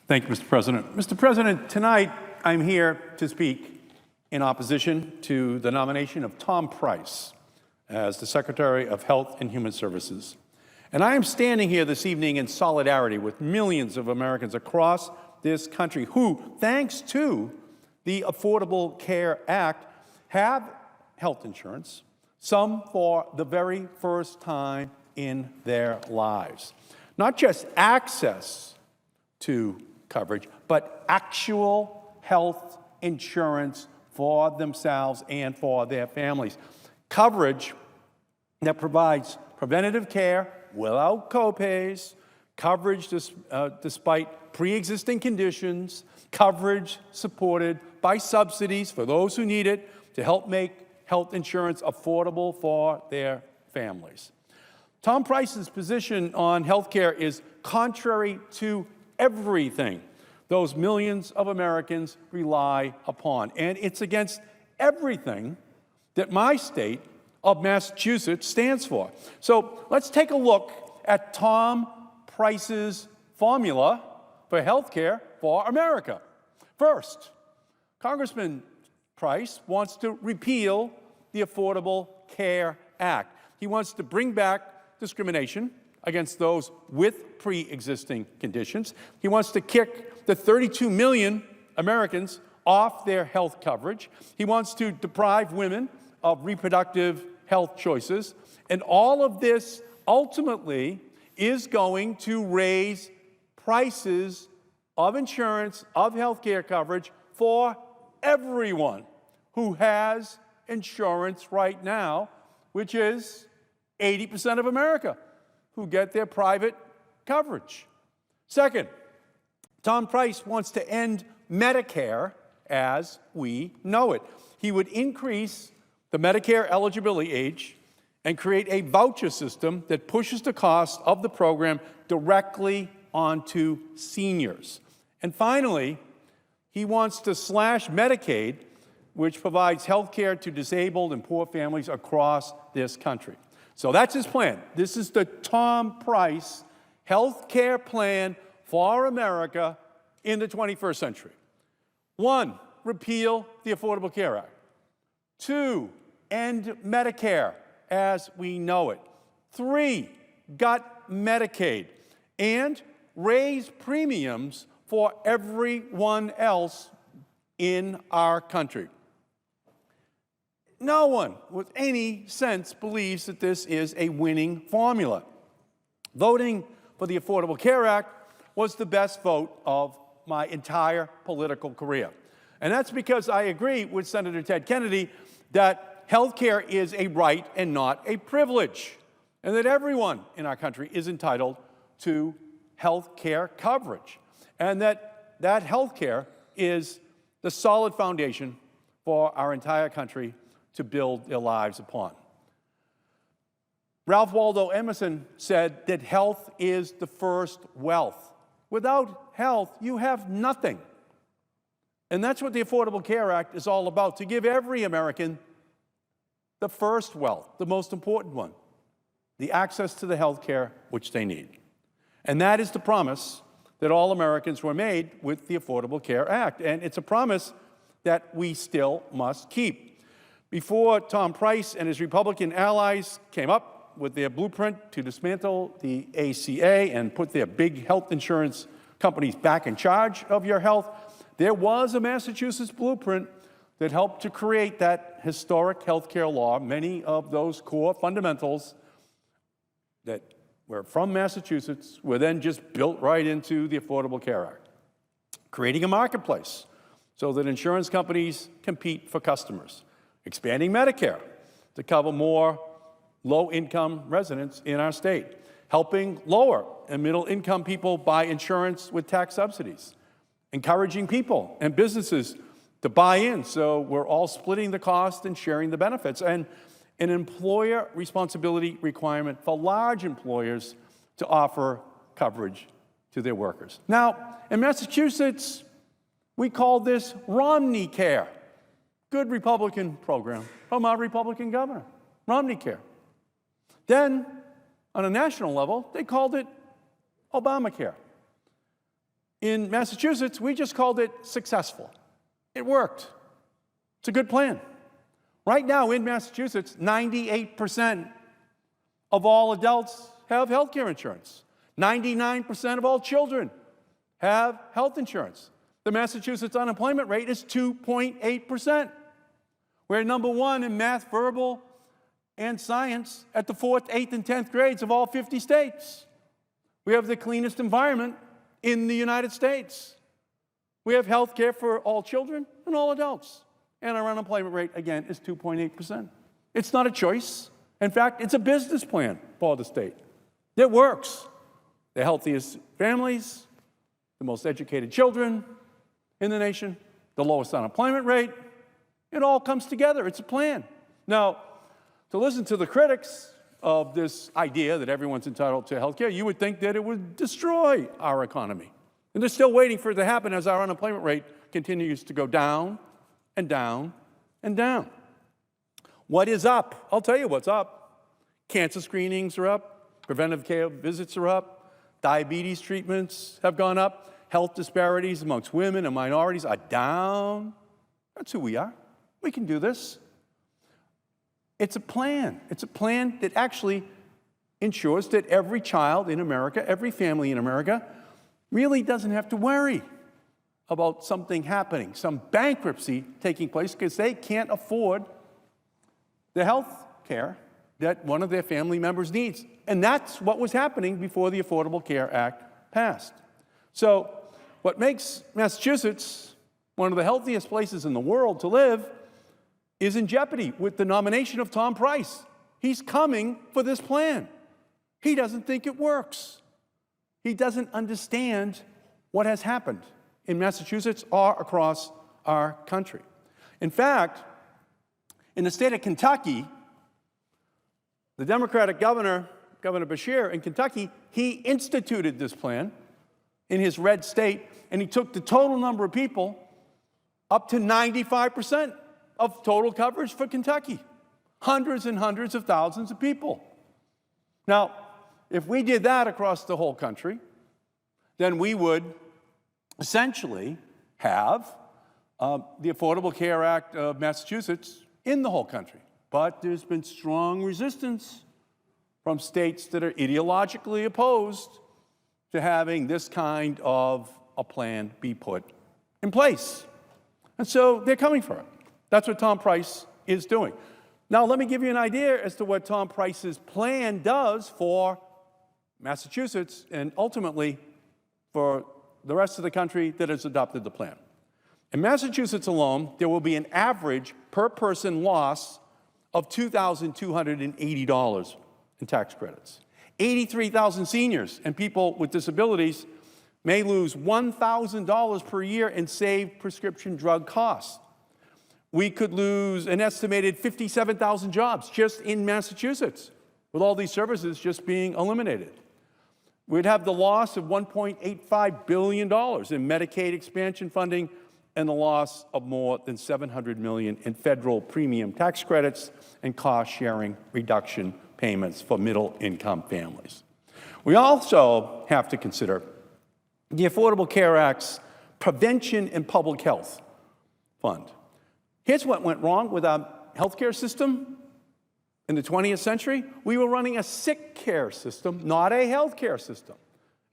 Thank you, Mr. President. Mr. President, tonight I'm here to speak in opposition to the nomination of Tom Price as the Secretary of Health and Human Services. And I am standing here this evening in solidarity with millions of Americans across this country who, thanks to the Affordable Care Act, have health insurance, some for the very first time in their lives. Not just access to coverage, but actual health insurance for themselves and for their families. Coverage that provides preventative care without copays, coverage despite pre-existing conditions, coverage supported by subsidies for those who need it to help make health insurance affordable for their families. Tom Price's position on health care is contrary to everything those millions of Americans rely upon. And it's against everything that my state of Massachusetts stands for. So let's take a look at Tom Price's formula for health care for America. First, Congressman Price wants to repeal the Affordable Care Act. He wants to bring back discrimination against those with pre-existing conditions. He wants to kick the 32 million Americans off their health coverage. He wants to deprive women of reproductive health choices. And all of this ultimately is going to raise prices of insurance, of health care coverage for everyone who has insurance right now, which is 80% of America who get their private coverage. Second, Tom Price wants to end Medicare as we know it. He would increase the Medicare eligibility age and create a voucher system that pushes the cost of the program directly onto seniors. And finally, he wants to slash Medicaid, which provides health care to disabled and poor families across this country. So that's his plan. This is the Tom Price health care plan for America in the 21st century. 1, repeal the Affordable Care Act. 2, end Medicare as we know it. 3, gut Medicaid. And raise premiums for everyone else in our country. No one with any sense believes that this is a winning formula. Voting for the Affordable Care Act was the best vote of my entire political career. And that's because I agree with Senator Ted Kennedy that health care is a right and not a privilege, and that everyone in our country is entitled to health care coverage, and that health care is the solid foundation for our entire country to build their lives upon. Ralph Waldo Emerson said that health is the first wealth. Without health, you have nothing. And that's what the Affordable Care Act is all about, to give every American the first wealth, the most important one, the access to the health care which they need. And that is the promise that all Americans were made with the Affordable Care Act. And it's a promise that we still must keep. Before Tom Price and his Republican allies came up with their blueprint to dismantle the ACA and put their big health insurance companies back in charge of your health, there was a Massachusetts blueprint that helped to create that historic health care law. Many of those core fundamentals that were from Massachusetts were then just built right into the Affordable Care Act, creating a marketplace so that insurance companies compete for customers, expanding Medicare to cover more low-income residents in our state, helping lower and middle-income people buy insurance with tax subsidies, encouraging people and businesses to buy in so we're all splitting the cost and sharing the benefits, and an employer responsibility requirement for large employers to offer coverage to their workers. Now, in Massachusetts, we call this Romney Care. Good Republican program from our Republican governor, Romney Care. Then, on a national level, they called it Obamacare. In Massachusetts, we just called it successful. It worked. It's a good plan. Right now in Massachusetts, 98% of all adults have health care insurance. 99% of all children have health insurance. The Massachusetts unemployment rate is 2.8%. We're number one in math, verbal, and science at the 4th, 8th, and 10th grades of all 50 states. We have the cleanest environment in the United States. We have health care for all children and all adults. And our unemployment rate, again, is 2.8%. It's not a choice. In fact, it's a business plan for the state. It works. The healthiest families, the most educated children in the nation, the lowest unemployment rate. It all comes together. It's a plan. Now, to listen to the critics of this idea that everyone's entitled to health care, you would think that it would destroy our economy. And they're still waiting for it to happen as our unemployment rate continues to go down and down and down. What is up? I'll tell you what's up. Cancer screenings are up. Preventive care visits are up. Diabetes treatments have gone up. Health disparities amongst women and minorities are down. That's who we are. We can do this. It's a plan. It's a plan that actually ensures that every child in America, every family in America, really doesn't have to worry about something happening, some bankruptcy taking place because they can't afford the health care that one of their family members needs. And that's what was happening before the Affordable Care Act passed. So what makes Massachusetts one of the healthiest places in the world to live is in jeopardy with the nomination of Tom Price. He's coming for this plan. He doesn't think it works. He doesn't understand what has happened in Massachusetts or across our country. In fact, in the state of Kentucky, the Democratic governor, Governor Beshear in Kentucky, he instituted this plan in his red state, and he took the total number of people up to 95% of total coverage for Kentucky. Hundreds and hundreds of thousands of people. Now, if we did that across the whole country, then we would essentially have the Affordable Care Act of Massachusetts in the whole country. But there's been strong resistance from states that are ideologically opposed to having this kind of a plan be put in place. And so they're coming for it. That's what Tom Price is doing. Now, let me give you an idea as to what Tom Price's plan does for Massachusetts and ultimately for the rest of the country that has adopted the plan. In Massachusetts alone, there will be an average per person loss of $2,280 in tax credits. 83,000 seniors and people with disabilities may lose $1,000 per year in saved prescription drug costs. We could lose an estimated 57,000 jobs just in Massachusetts, with all these services just being eliminated. We'd have the loss of $1.85 billion in Medicaid expansion funding and the loss of more than $700 million in federal premium tax credits and cost-sharing reduction payments for middle-income families. We also have to consider the Affordable Care Act's Prevention and Public Health Fund. Here's what went wrong with our healthcare system in the 20th century. We were running a sick care system, not a healthcare system.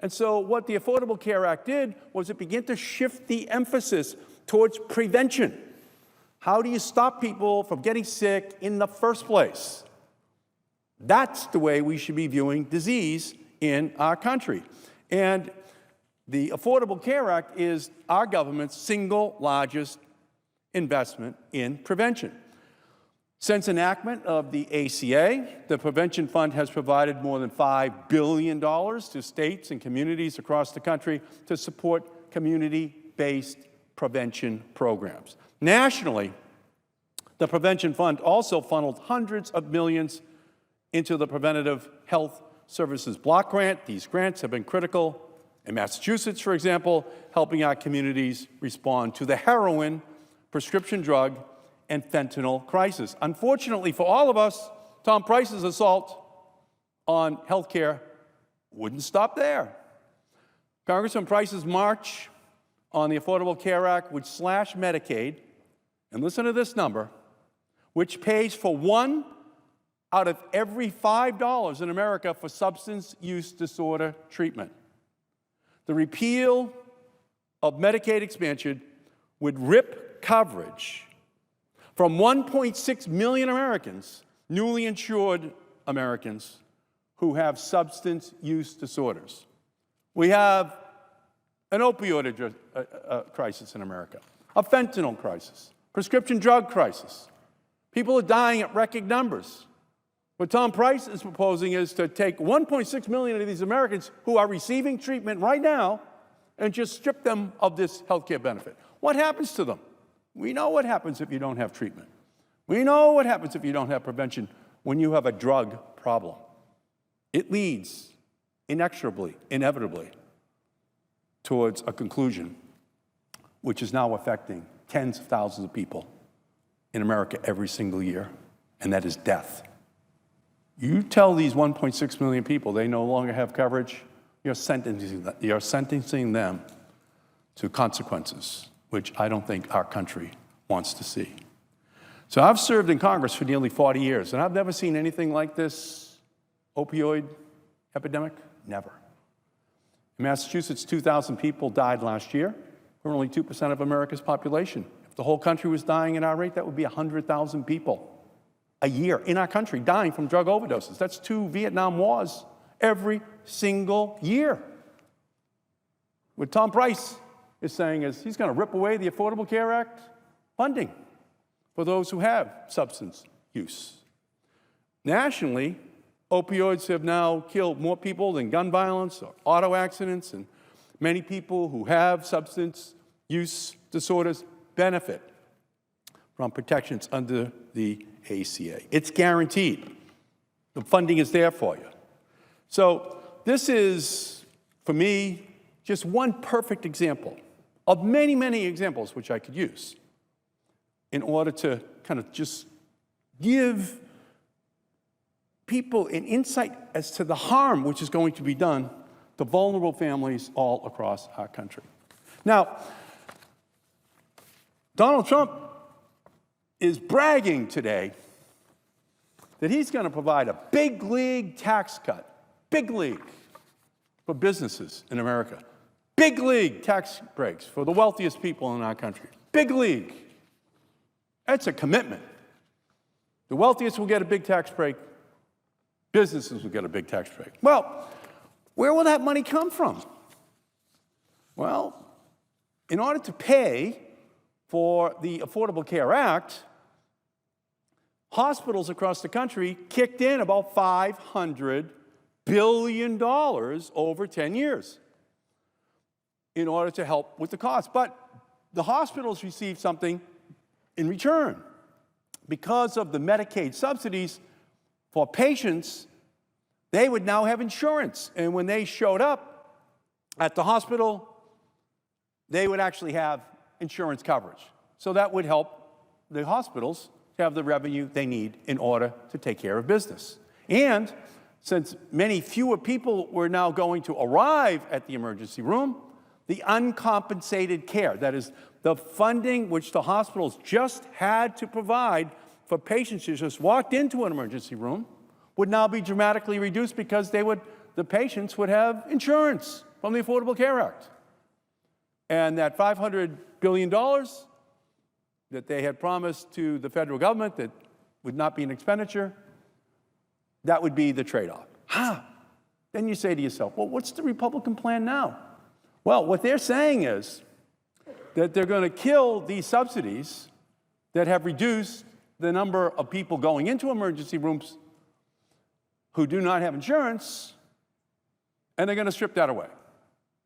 And so what the Affordable Care Act did was it began to shift the emphasis towards prevention. How do you stop people from getting sick in the first place? That's the way we should be viewing disease in our country. And the Affordable Care Act is our government's single largest investment in prevention. Since enactment of the ACA, the Prevention Fund has provided more than $5 billion to states and communities across the country to support community-based prevention programs. Nationally, the Prevention Fund also funneled hundreds of millions into the Preventative Health Services Block Grant. These grants have been critical in Massachusetts, for example, helping our communities respond to the heroin, prescription drug, and fentanyl crisis. Unfortunately for all of us, Tom Price's assault on health care wouldn't stop there. Congressman Price's march on the Affordable Care Act would slash Medicaid, and listen to this number, which pays for 1 out of every $5 in America for substance use disorder treatment. The repeal of Medicaid expansion would rip coverage from 1.6 million Americans, newly insured Americans, who have substance use disorders. We have an opioid crisis in America, a fentanyl crisis, prescription drug crisis. People are dying at record numbers. What Tom Price is proposing is to take 1.6 million of these Americans who are receiving treatment right now and just strip them of this health care benefit. What happens to them? We know what happens if you don't have treatment. We know what happens if you don't have prevention when you have a drug problem. It leads inexorably, inevitably, towards a conclusion which is now affecting tens of thousands of people in America every single year, and that is death. You tell these 1.6 million people they no longer have coverage, you're sentencing them to consequences which I don't think our country wants to see. So I've served in Congress for nearly 40 years, and I've never seen anything like this opioid epidemic, never. In Massachusetts, 2,000 people died last year. We're only 2% of America's population. If the whole country was dying at our rate, that would be 100,000 people a year in our country dying from drug overdoses. That's 2 Vietnam Wars every single year. What Tom Price is saying is he's going to rip away the Affordable Care Act funding for those who have substance use. Nationally, opioids have now killed more people than gun violence or auto accidents, and many people who have substance use disorders benefit from protections under the ACA. It's guaranteed. The funding is there for you. So this is, for me, just one perfect example of many, many examples which I could use in order to kind of just give people an insight as to the harm which is going to be done to vulnerable families all across our country. Now, Donald Trump is bragging today that he's going to provide a big league tax cut, big league, for businesses in America. Big league tax breaks for the wealthiest people in our country. Big league. That's a commitment. The wealthiest will get a big tax break. Businesses will get a big tax break. Well, where will that money come from? Well, in order to pay for the Affordable Care Act, hospitals across the country kicked in about $500 billion over 10 years in order to help with the cost. But the hospitals received something in return. Because of the Medicaid subsidies for patients, they would now have insurance. And when they showed up at the hospital, they would actually have insurance coverage. So that would help the hospitals have the revenue they need in order to take care of business. And since many fewer people were now going to arrive at the emergency room, the uncompensated care, that is, the funding which the hospitals just had to provide for patients who just walked into an emergency room, would now be dramatically reduced because the patients would have insurance from the Affordable Care Act. And that $500 billion that they had promised to the federal government that would not be an expenditure, that would be the trade-off. Then you say to yourself, well, what's the Republican plan now? Well, what they're saying is that they're going to kill these subsidies that have reduced the number of people going into emergency rooms who do not have insurance, and they're going to strip that away.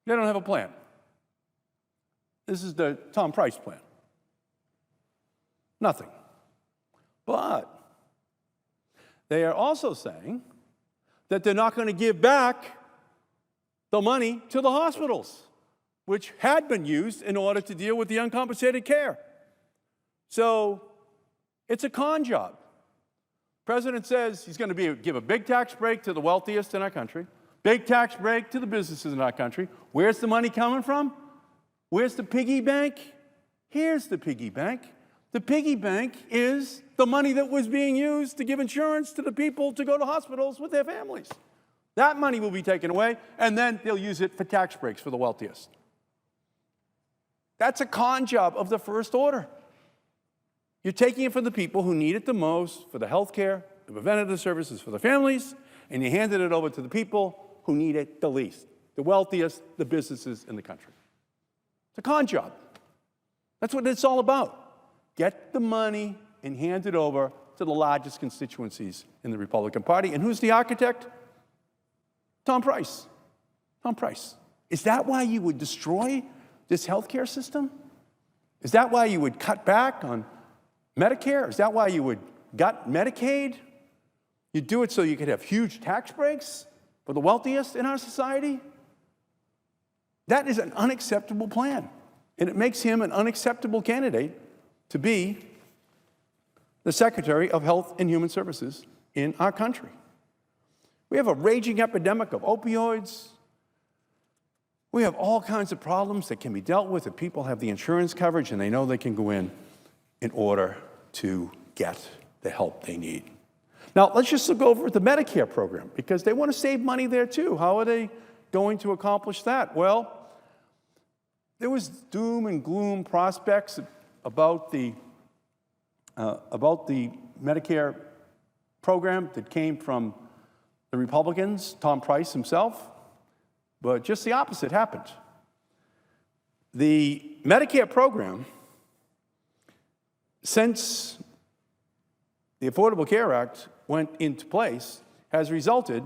They don't have a plan. This is the Tom Price plan. Nothing. But they are also saying that they're not going to give back the money to the hospitals, which had been used in order to deal with the uncompensated care. So it's a con job. The president says he's going to give a big tax break to the wealthiest in our country, Big tax break to the businesses in our country. Where's the money coming from? Where's the piggy bank? Here's the piggy bank. The piggy bank is the money that was being used to give insurance to the people to go to hospitals with their families. That money will be taken away, and then they'll use it for tax breaks for the wealthiest. That's a con job of the first order. You're taking it from the people who need it the most for the health care, the preventative services for the families, and you handed it over to the people who need it the least, the wealthiest, the businesses in the country. It's a con job. That's what it's all about. Get the money and hand it over to the largest constituencies in the Republican Party. And who's the architect? Tom Price. Tom Price. Is that why you would destroy this health care system? Is that why you would cut back on Medicare? Is that why you would gut Medicaid? You'd do it so you could have huge tax breaks for the wealthiest in our society? That is an unacceptable plan, and it makes him an unacceptable candidate to be the Secretary of Health and Human Services in our country. We have a raging epidemic of opioids. We have all kinds of problems that can be dealt with if people have the insurance coverage and they know they can go in order to get the help they need. Now, let's just look over at the Medicare program, because they want to save money there too. How are they going to accomplish that? Well, there was doom and gloom prospects about the Medicare program that came from the Republicans, Tom Price himself, but just the opposite happened. The Medicare program, since the Affordable Care Act went into place, has resulted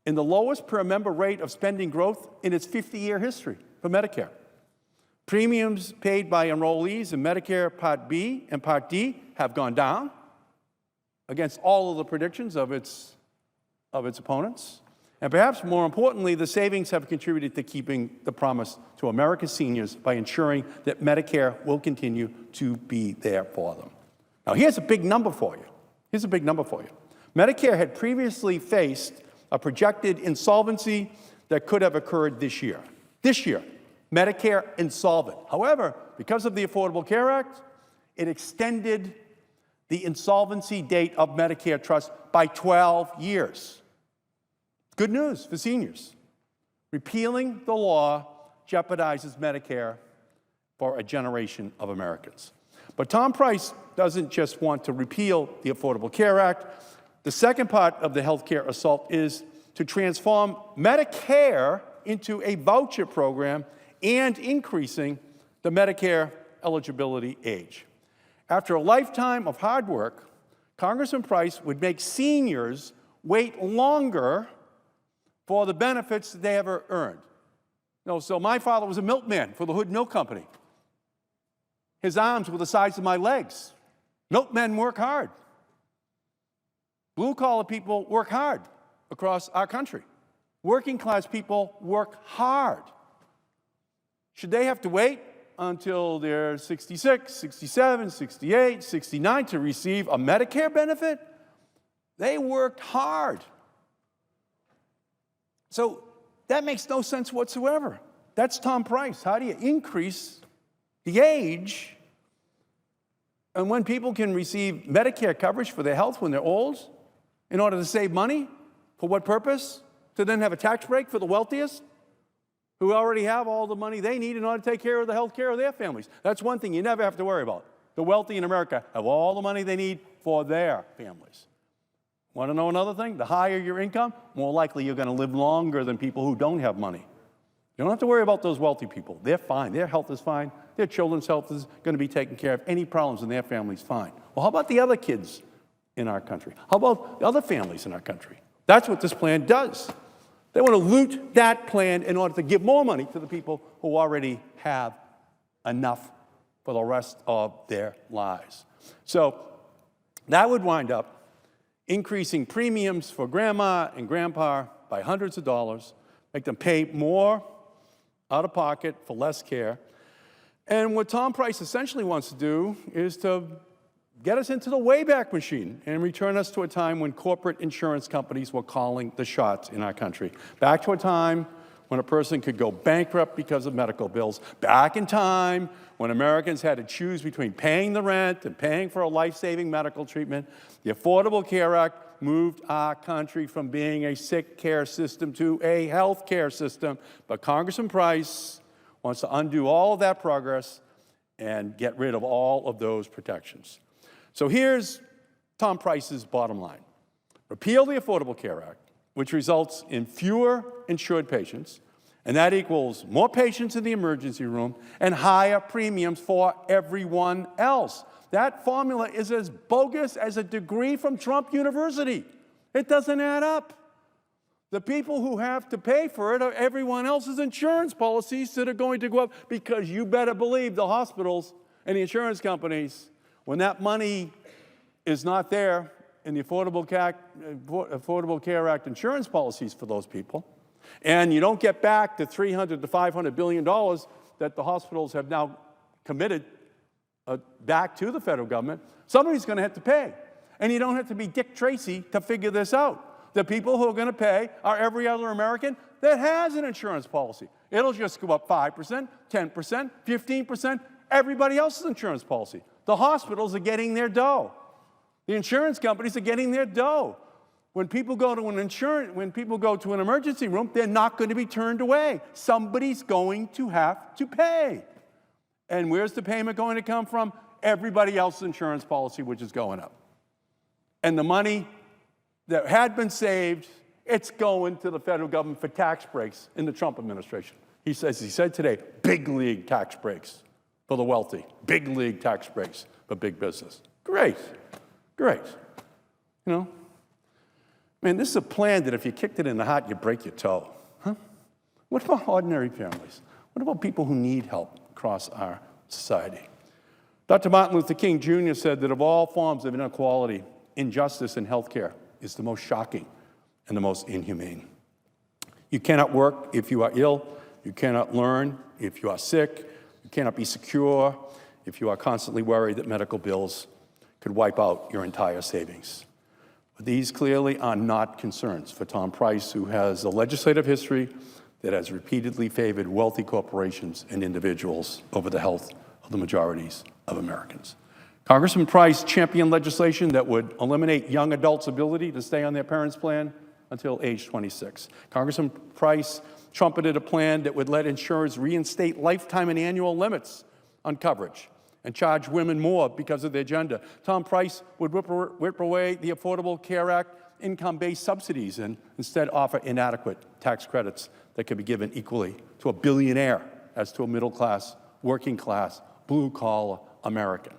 in the lowest per member rate of spending growth in its 50-year history for Medicare. Premiums paid by enrollees in Medicare Part B and Part D have gone down against all of the predictions of its opponents. And perhaps more importantly, the savings have contributed to keeping the promise to America's seniors by ensuring that Medicare will continue to be there for them. Now, here's a big number for you. Here's a big number for you. Medicare had previously faced a projected insolvency that could have occurred this year. This year, Medicare insolvent. However, because of the Affordable Care Act, it extended the insolvency date of Medicare Trust by 12 years. Good news for seniors. Repealing the law jeopardizes Medicare for a generation of Americans. But Tom Price doesn't just want to repeal the Affordable Care Act. The second part of the health care assault is to transform Medicare into a voucher program and increasing the Medicare eligibility age. After a lifetime of hard work, Congressman Price would make seniors wait longer for the benefits that they ever earned. So my father was a milkman for the Hood Milk Company. His arms were the size of my legs. Milkmen work hard. Blue-collar people work hard across our country. Working-class people work hard. Should they have to wait until they're 66, 67, 68, 69 to receive a Medicare benefit? They worked hard. So that makes no sense whatsoever. That's Tom Price. How do you increase the age? And when people can receive Medicare coverage for their health when they're old, in order to save money, for what purpose? To then have a tax break for the wealthiest, who already have all the money they need in order to take care of the health care of their families. That's one thing you never have to worry about. The wealthy in America have all the money they need for their families. Want to know another thing? The higher your income, more likely you're going to live longer than people who don't have money. You don't have to worry about those wealthy people. They're fine. Their health is fine. Their children's health is going to be taken care of. Any problems in their family's fine. Well, how about the other kids in our country? How about the other families in our country? That's what this plan does. They want to loot that plan in order to give more money to the people who already have enough for the rest of their lives. So that would wind up increasing premiums for grandma and grandpa by hundreds of dollars, make them pay more out of pocket for less care. And what Tom Price essentially wants to do is to get us into the Wayback Machine and return us to a time when corporate insurance companies were calling the shots in our country. Back to a time when a person could go bankrupt because of medical bills. Back in time when Americans had to choose between paying the rent and paying for a life-saving medical treatment. The Affordable Care Act moved our country from being a sick care system to a health care system. But Congressman Price wants to undo all of that progress and get rid of all of those protections. So here's Tom Price's bottom line. Repeal the Affordable Care Act, which results in fewer insured patients, and that equals more patients in the emergency room and higher premiums for everyone else. That formula is as bogus as a degree from Trump University. It doesn't add up. The people who have to pay for it are everyone else's insurance policies that are going to go up, because you better believe the hospitals and the insurance companies, when that money is not there in the Affordable Care Act insurance policies for those people, and you don't get back the $300 to $500 billion that the hospitals have now committed back to the federal government, somebody's going to have to pay. And you don't have to be Dick Tracy to figure this out. The people who are going to pay are every other American that has an insurance policy. It'll just go up 5%, 10%, 15%, everybody else's insurance policy. The hospitals are getting their dough. The insurance companies are getting their dough. When people go to an emergency room, they're not going to be turned away. Somebody's going to have to pay. And where's the payment going to come from? Everybody else's insurance policy, which is going up. And the money that had been saved, it's going to the federal government for tax breaks in the Trump administration. He said today, big league tax breaks for the wealthy, big league tax breaks for big business. Great, great. You know, man, this is a plan that if you kicked it in the heart, you break your toe. Huh? What about ordinary families? What about people who need help across our society? Dr. Martin Luther King Jr. said that of all forms of inequality, injustice in healthcare is the most shocking and the most inhumane. You cannot work if you are ill. You cannot learn if you are sick. You cannot be secure if you are constantly worried that medical bills could wipe out your entire savings. But these clearly are not concerns for Tom Price, who has a legislative history that has repeatedly favored wealthy corporations and individuals over the health of the majorities of Americans. Congressman Price championed legislation that would eliminate young adults' ability to stay on their parents' plan until age 26. Congressman Price trumpeted a plan that would let insurers reinstate lifetime and annual limits on coverage and charge women more because of their gender. Tom Price would whip away the Affordable Care Act income-based subsidies and instead offer inadequate tax credits that could be given equally to a billionaire as to a middle-class, working-class, blue-collar American.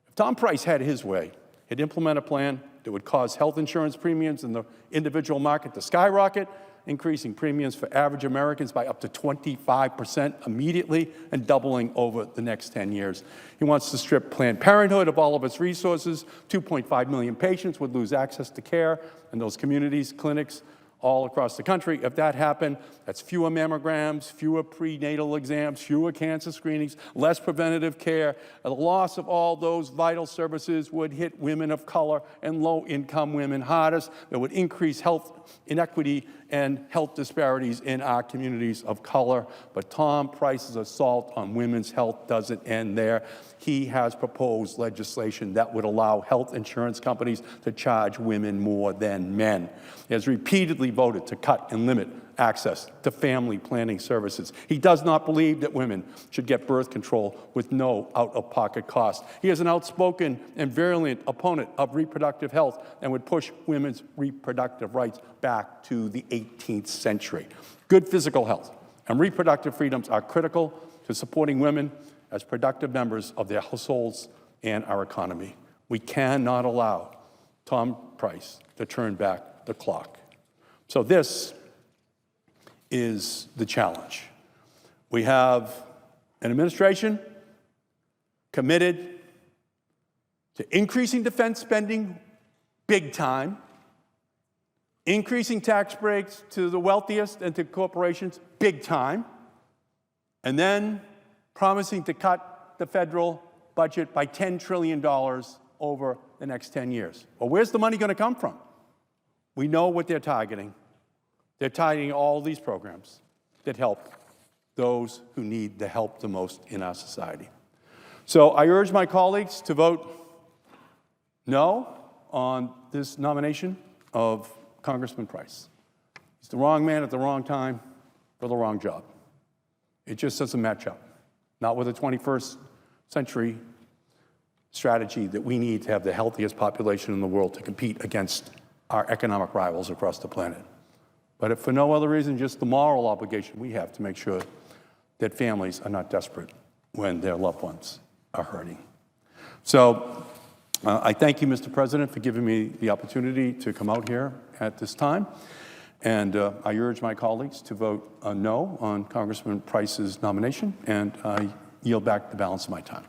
If Tom Price had his way, he'd implement a plan that would cause health insurance premiums in the individual market to skyrocket, increasing premiums for average Americans by up to 25% immediately and doubling over the next 10 years. He wants to strip Planned Parenthood of all of its resources. 2.5 million patients would lose access to care in those communities, clinics, all across the country. If that happened, that's fewer mammograms, fewer prenatal exams, fewer cancer screenings, less preventative care. The loss of all those vital services would hit women of color and low-income women hardest. It would increase health inequity and health disparities in our communities of color. But Tom Price's assault on women's health doesn't end there. He has proposed legislation that would allow health insurance companies to charge women more than men. He has repeatedly voted to cut and limit access to family planning services. He does not believe that women should get birth control with no out-of-pocket cost. He is an outspoken and virulent opponent of reproductive health and would push women's reproductive rights back to the 18th century. Good physical health and reproductive freedoms are critical to supporting women as productive members of their households and our economy. We cannot allow Tom Price to turn back the clock. So this is the challenge. We have an administration committed to increasing defense spending big time, increasing tax breaks to the wealthiest and to corporations big time, and then promising to cut the federal budget by $10 trillion over the next 10 years. Well, where's the money going to come from? We know what they're targeting. They're targeting all these programs that help those who need the help the most in our society. So I urge my colleagues to vote no on this nomination of Congressman Price. He's the wrong man at the wrong time for the wrong job. It just doesn't match up. Not with a 21st century strategy that we need to have the healthiest population in the world to compete against our economic rivals across the planet. But if for no other reason, just the moral obligation we have to make sure that families are not desperate when their loved ones are hurting. So I thank you, Mr. President, for giving me the opportunity to come out here at this time. And I urge my colleagues to vote no on Congressman Price's nomination, and I yield back the balance of my time.